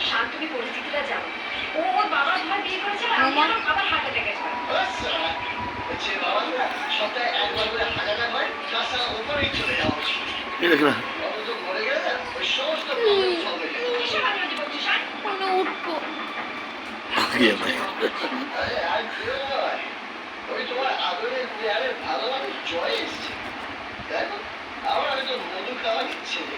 শান্তনী পরিস্থিতিটা জানো, ও ওর বাবার ভয় বিয়ে করেছে আর আমি আমার বাবার হার্ট অ্যাটাকের ভয়। সপ্তাহে একবার করে হাজাটা হয়, তাছাড়া উপরেই চলে যাওয়া উচিত। অন্তত মরে গেলে না ওই সমস্ত প্রবলেম সলভ হয়ে যাবে। কিসের মাঝে বলছিস? উঠবো আর কেউ নয়, ওই তোমার আদরের প্লেয়ারের ভালো মানুষ জয় এসছে। দেখো, আমার আমি তো মধু খাওয়া ইচ্ছে নেই।